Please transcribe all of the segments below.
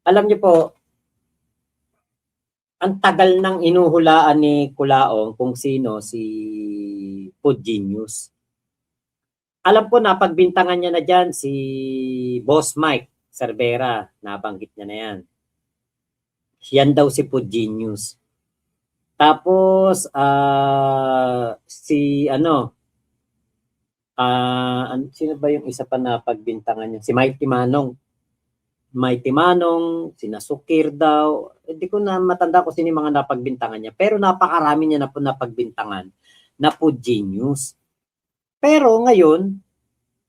Alam niyo po, ang tagal nang inuhulaan ni Kulaong kung sino si Food Genius. Alam ko napagbintangan niya na dyan si Boss Mike Cervera, nabanggit niya na yan. Yan daw si Food Genius. Tapos, si ano, sino ba yung isa pa na pagbintangan niya? Si Mighty Manong. Mighty Manong, sinasukir daw. Hindi ko na matanda kung sino yung mga napagbintangan niya. Pero napakarami niya na po napagbintangan na Food Genius. Pero ngayon,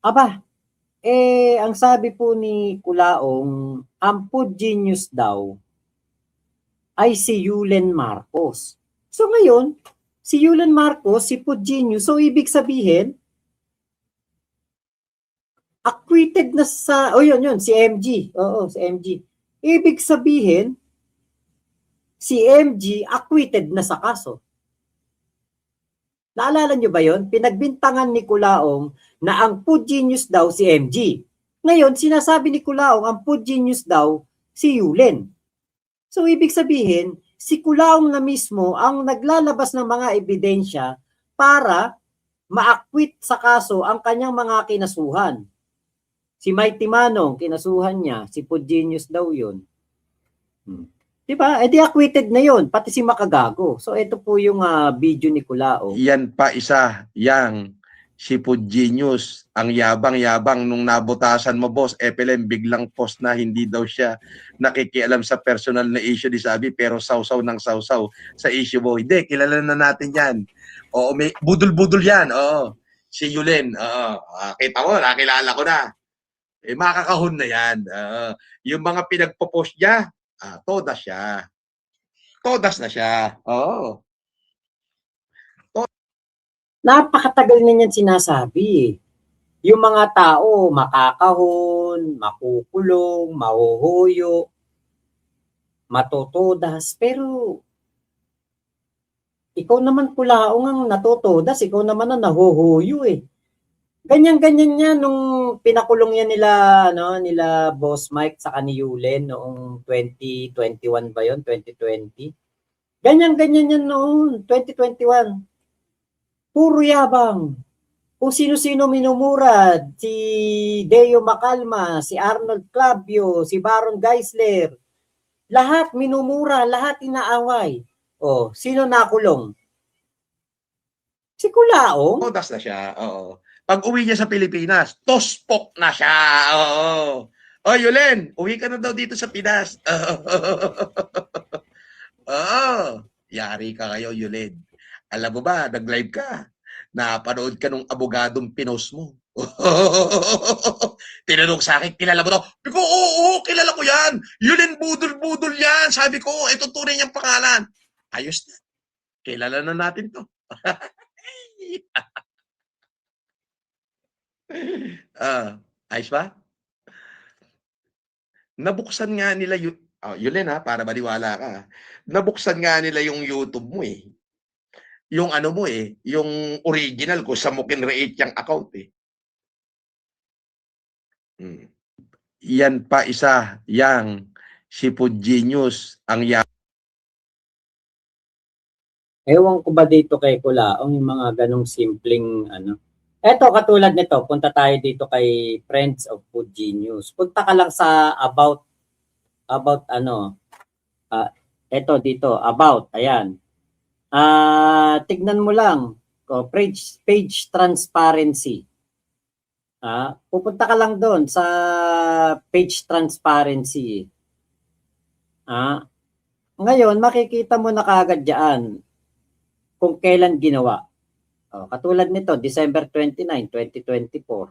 aba, ang sabi po ni Kulaong, ang Food Genius daw ay si Yulen Marcos. So ngayon, si Yulen Marcos, si Food Genius, so ibig sabihin, acquitted na sa, yun, si MG. Oo, si MG. Ibig sabihin, si MG acquitted na sa kaso. Naalala nyo ba yon? Pinagbintangan ni Kulaong na ang Food Genius daw si MG. Ngayon, sinasabi ni Kulaong ang Food Genius daw si Yulen. So, ibig sabihin, si Kulaong na mismo ang naglalabas ng mga ebidensya para ma-acquit sa kaso ang kanyang mga kinasuhan. Si Mighty Manong, kinasuhan niya, si Food Genius daw yun. Diba? Di acquitted na yun, pati si Makagago. So, ito po yung video ni Kulaong. Yan pa isa, yang si Food Genius, ang yabang-yabang nung nabutasan mo, boss, FLM, biglang post na hindi daw siya nakikialam sa personal na issue ni Sabi, pero sausaw ng sausaw sa issue mo. Hindi, kilala na natin yan. Oo, may budol-budol yan. Oo, si Yulen. Oo, kita mo, nakilala ko na. Makakahon na yan. Yung mga pinagpo-post niya, todas siya. Todas na siya. Oo. Napakatagal na niyan sinasabi. Yung mga tao, makakahon, makukulong, mahuhuyo, matutodas, pero ikaw naman Kulaong ang natutodas, ikaw naman ang nahuhuyo eh. Ganyan-ganyan niya nung pinakulong yan nila Boss Mike sa ni Yulen noong 2021 ba yon 2020. Ganyan-ganyan yan noon, 2021. Puro yabang. Kung sino-sino minumurad, si Deo Macalma, si Arnold Clavio, si Baron Geisler, lahat minumura, lahat inaaway. Sino nakulong? Si Kulaong. Todas na siya, oo. Pag uwi niya sa Pilipinas, tospok na siya, oo. Yulen, uwi ka na daw dito sa Pinas. Oo. Yari ka kayo, Yulen. Alam mo ba, nag-live ka. Napanood ka nung abogadong pinost mo. Tinanong sa akin, kilala mo to? Sabi ko, oo, kilala ko yan. Yulen, budol-budol yan. Sabi ko, ito tunay niyang pangalan. Ayos na. Kilala na natin to. Ayos ba? Nabuksan nga nila Yulen para maniwala ka. Nabuksan nga nila yung YouTube mo eh. Yung ano mo eh, yung original ko sa Mukinreate yung account eh. Yan pa isa, yang si Food Genius, ang Ewan ko ba dito kay Kulaong yung mga ganong simpleng Eto, katulad nito, punta tayo dito kay Friends of Food Genius. Punta ka lang sa about eto dito, about, ayan. Tignan mo lang, page transparency. Pupunta ka lang doon sa page transparency. Ngayon, makikita mo na kagad diyan kung kailan ginawa. Katulad nito, December 29, 2024.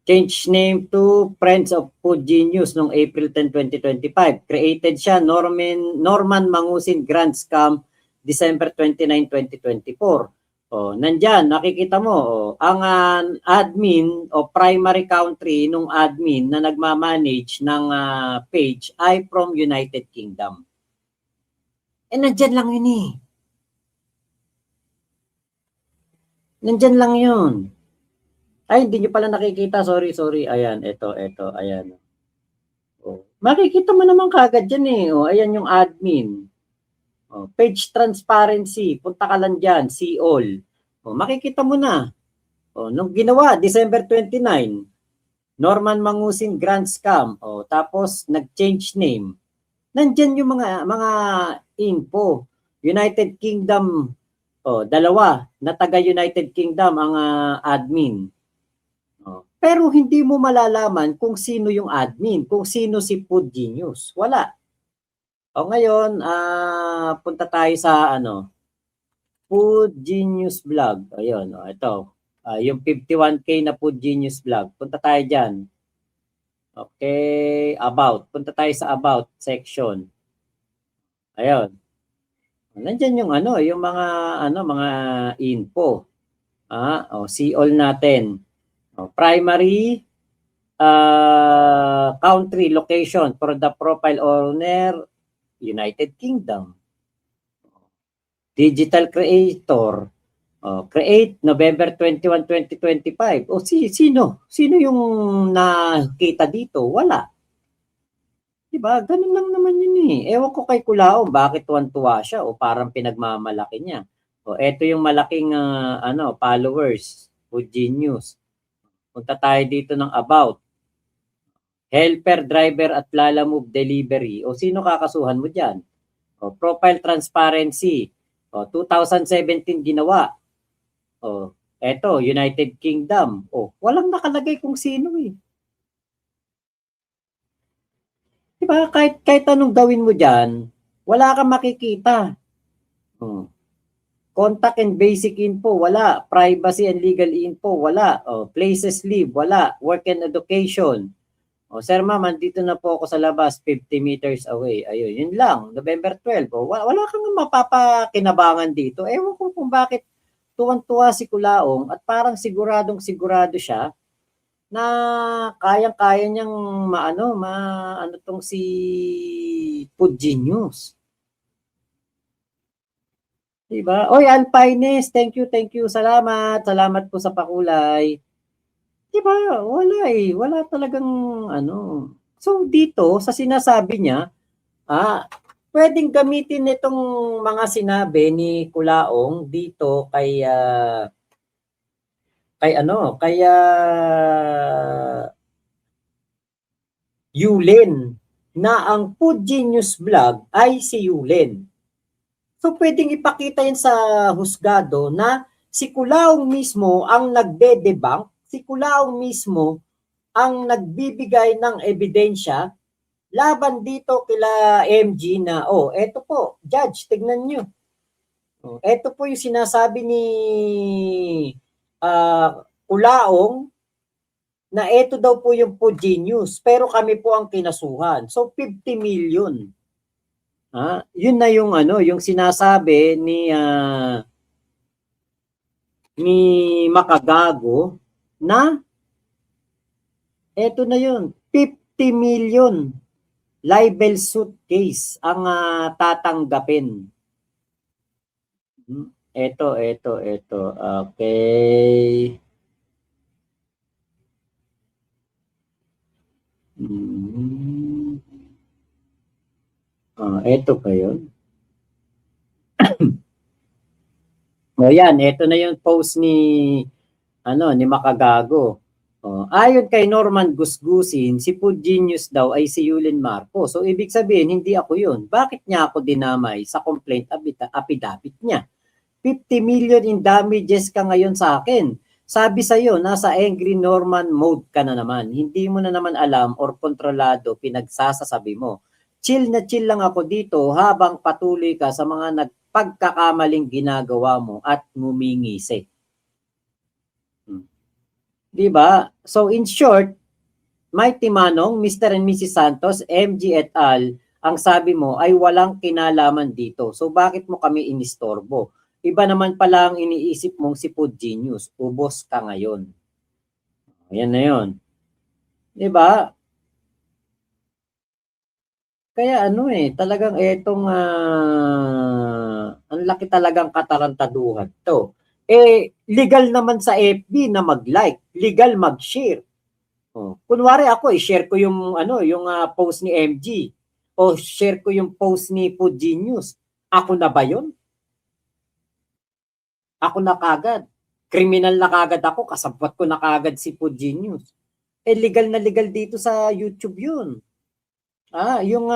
Change name to Friends of Food Genius noong April 10, 2025. Created siya Norman Mangusin Grand Scam December 29, 2024. Nandyan, nakikita mo, ang admin o primary country nung admin na nagmamanage ng page ay from United Kingdom. Nandyan lang yun eh. Nandyan lang yun. Ay, hindi nyo pala nakikita. Sorry. Ayan, ito, ayan. Oh. Makikita mo naman kagad yan eh. Oh, ayan yung admin. Oh, page transparency. Punta ka lang dyan. See all. Oh, makikita mo na. Oh, nung ginawa, December 29, Norman Mangusing Grand Scam. Oh, tapos nag-change name. Nandyan yung mga info. United Kingdom, dalawa na taga United Kingdom ang admin. Pero hindi mo malalaman kung sino yung admin, kung sino si Food Genius. Wala. O ngayon, punta tayo sa Food Genius Vlog. Ayun, ito. Yung 51K na Food Genius Vlog. Punta tayo dyan. Okay, about. Punta tayo sa about section. Ayun. Nandiyan yung yung mga info. See all natin. Primary country location for the profile owner, United Kingdom. Digital creator, create November 21, 2025. O sino? Sino yung nakita dito? Wala. Diba? Ganun lang naman yun eh. Ewan ko kay Kulao, bakit tuwan-tuwa siya o parang pinagmamalaki niya. O eto yung malaking followers, Food Genius. Punta tayo dito ng about. Helper, driver at Lalamove delivery. O sino kakasuhan mo dyan? O profile transparency. O 2017 ginawa. O eto, United Kingdom. O walang nakalagay kung sino eh. Diba? Kahit anong gawin mo dyan, wala kang makikita. Contact and basic info, wala. Privacy and legal info, wala. Places live, wala. Work and education. Sir ma'am, andito na po ako sa labas, 50 meters away. Ayun, yun lang. November 12. Wala kang mapapakinabangan dito. Ewan ko kung bakit tuwan-tuwa si Kulaong at parang sigurado siya na kayang-kaya niyang tong si Food Genius. Diba? Oy, Alpines, thank you. Salamat po sa pakulay. Diba? Wala eh. Wala talagang So dito, sa sinasabi niya, pwedeng gamitin itong mga sinabi ni Kulaong dito kay Yulin, na ang Food Genius Vlog ay si Yulin. So pwedeng ipakita yan sa husgado na si Kulaong mismo ang nagde-debunk, si Kulaong mismo ang nagbibigay ng ebidensya laban dito kila MG na, eto po, judge, tignan nyo. Eto po yung sinasabi ni Kulaong na eto daw po yung Food Genius, pero kami po ang kinasuhan. So 50 million. Yun na yung yung sinasabi ni Makagago na eto na yun, 50 million libel suit case ang tatanggapin. Eto. Okay. Eto pa yun. Yan, eto na yung post ni Makagago. Ayon kay Norman Gusgusin, si Food Genius daw ay si Yulin Marcos. So ibig sabihin, hindi ako yun. Bakit niya ako dinamay sa complaint affidavit niya? 50 million in damages ka ngayon sa akin. Sabi sa'yo, nasa angry Norman mode ka na naman. Hindi mo na naman alam or kontrolado pinagsasasabi mo. Chill na chill lang ako dito habang patuloy ka sa mga nagpagkakamaling ginagawa mo at ngumingisi. Diba? So in short, Mighty Manong, Mr. and Mrs. Santos, MG et al., ang sabi mo ay walang kinalaman dito. So bakit mo kami inistorbo? Iba naman pala ang iniisip mong si Food Genius. Ubos ka ngayon. Ayan na yun. Diba? Kaya talagang etong ang laki talagang katarantaduhan to. legal naman sa FB na mag-like, legal mag-share. Kunwari ako, i-share ko yung post ni MG o share ko yung post ni Food Genius. Ako na ba 'yon? Ako na kagad. Criminal na kagad ako, kasabwat ko na kagad si Food Genius. Legal na legal dito sa YouTube 'yun. Yung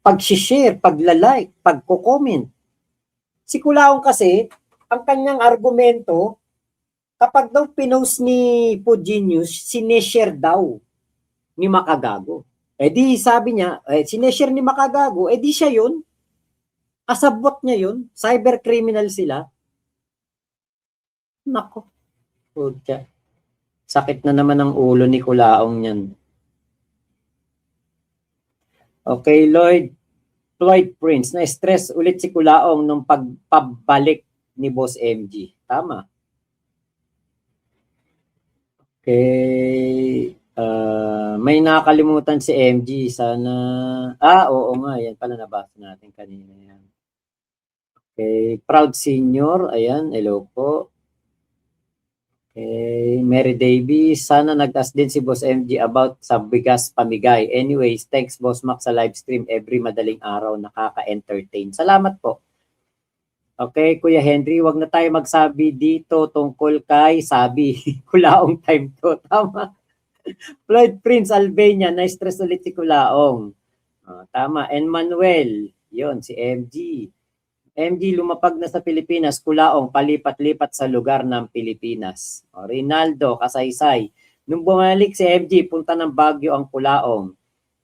pag-share, pagla-like, pagko-comment. Si Kulaong kasi, ang kanyang argumento, kapag daw pinost ni Food Genius, sineshare daw ni Makagago. Di sabi niya, sineshare ni Makagago, di siya yun. Asabot niya yun. Cyber criminal sila. Nako. Putya. Sakit na naman ang ulo ni Kulaong yan. Okay, Floyd Prince, na-stress ulit si Kulaong nung pabalik ni Boss MG. Tama. Okay. May nakakalimutan si MG. Sana... oo nga. Yan pala, nabasa natin kanina yan. Okay. Proud Senior. Ayan. Hello po. Okay. Mary Davies. Sana nag-ask din si Boss MG about sa bigas pamigay. Anyways, thanks Boss Mac sa live stream every madaling araw. Nakaka-entertain. Salamat po. Okay, Kuya Henry, wag na tayo magsabi dito tungkol kay sabi. Kulaong time to. Tama. Floyd Prince Albania, na-stress ulit si Kulaong. Tama. And Manuel, yon si MG. MG lumapag na sa Pilipinas, Kulaong palipat-lipat sa lugar ng Pilipinas. Rinaldo, Kasaysay. Nung bumalik si MG, punta ng Baguio ang Kulaong.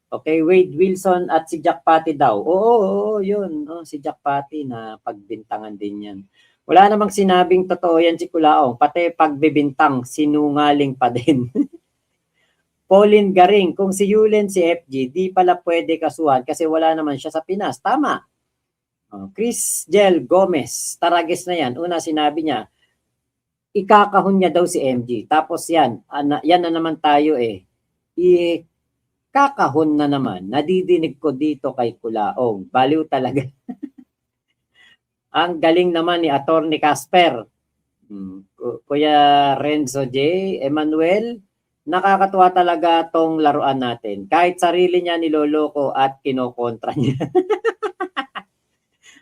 Okay, Wade Wilson at si Jack Pati daw. Oo, yun. Si Jack Pati na pagbintangan din yan. Wala namang sinabing totoo yan si Kulaong. Pati pagbibintang, sinungaling pa din. Pauline Garing, kung si Yulen si FG, di pala pwede kasuhan kasi wala naman siya sa Pinas. Tama. Chris Gel Gomez, Tarages na yan. Una sinabi niya, ikakahon niya daw si MG. Tapos yan na naman tayo kakahon na naman. Nadidinig ko dito kay Kulaong. Baliw talaga. Ang galing naman ni Attorney Casper. Kuya Renzo J. Emmanuel, nakakatuwa talaga tong laruan natin. Kahit sarili niya niloloko at kinokontra niya.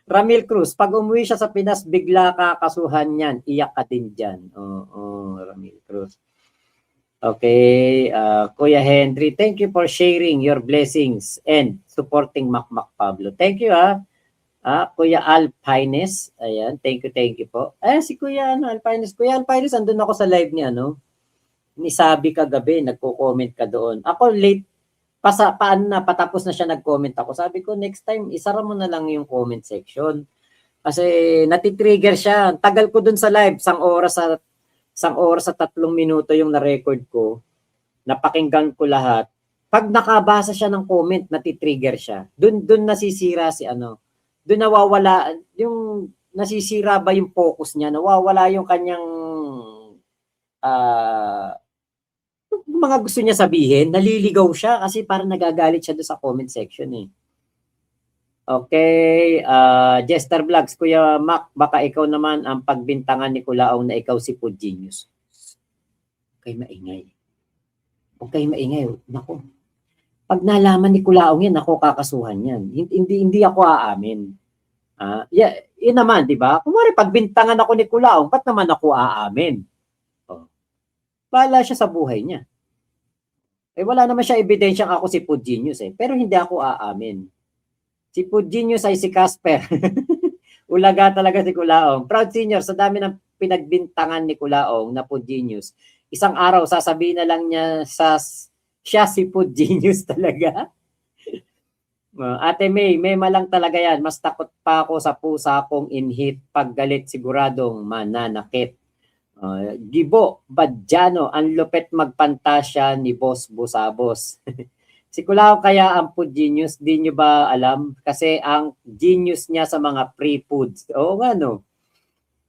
Ramil Cruz, pag umuwi siya sa Pinas, bigla kakasuhan niyan. Iyak ka din dyan. Oo, Ramil Cruz. Okay, Kuya Henry, thank you for sharing your blessings and supporting Macmac Pablo. Thank you Kuya Alpines. Ayan, thank you po. Si Kuya Alpines. Kuya Alpines, andun ako sa live ni Sabi kagabi, nagko-comment ka doon. Ako late, patapos na siya nag-comment ako. Sabi ko, next time, isara mo na lang yung comment section. Kasi natitrigger siya. Tagal ko doon sa live, isang oras sa 3 minuto yung na-record ko. Napakinggan ko lahat. Pag nakabasa siya ng comment, natitrigger siya. Doon nasisira doon nawawala, yung nasisira ba yung focus niya, nawawala yung kanyang mga gusto niya sabihin, naliligaw siya kasi parang nagagalit siya doon sa comment section Okay, Jester Vlogs, Kuya Mac, baka ikaw naman ang pagbintangan ni Kulaong na ikaw si Food Genius. Okay, maingay. Okay, maingay. Nako. Pag nalaman ni Kulaong yan, ako kakasuhan yan. Hindi ako aamin. Yun naman, di ba? Kung pagbintangan ako ni Kulaong, ba't naman ako aamin? Bahala siya sa buhay niya. Wala naman siya ebidensyang ako si Food Genius pero hindi ako aamin. Si Food Genius ay si Casper. Ulaga talaga si Kulaong. Proud Senior, sa dami ng pinagbintangan ni Kulaong na Food Genius, isang araw sasabihin na lang niya siya si Food Genius talaga. Ate May malang talaga yan. Mas takot pa ako sa pusa kong inhit. Pag galit siguradong mananakit. Gibo, Badjano, ang lupet magpantasya ni Boss Busabos. Si Kulaong kaya ang Food Genius, di nyo ba alam? Kasi ang genius niya sa mga free foods. Oo nga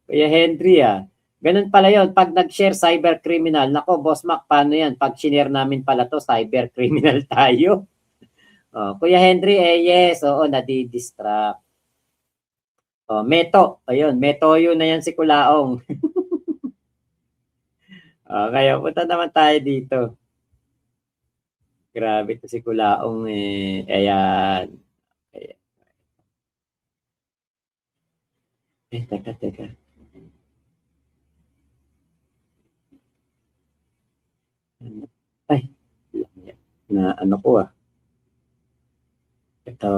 Kuya Henry ganun pala yon. Pag nag-share cyber criminal, nako Boss Mac, paano yan? Pag sinare namin pala to, cyber criminal tayo. Kuya Henry, yes, oo, nadi-distract. Oh, Meto. Ayun, Metoyo na yan si Kulaong. Kaya punta naman tayo dito. Grabe to si Kulaong eh. Ayan. Ayan. Teka. Ay, na ano ko ah. Ito.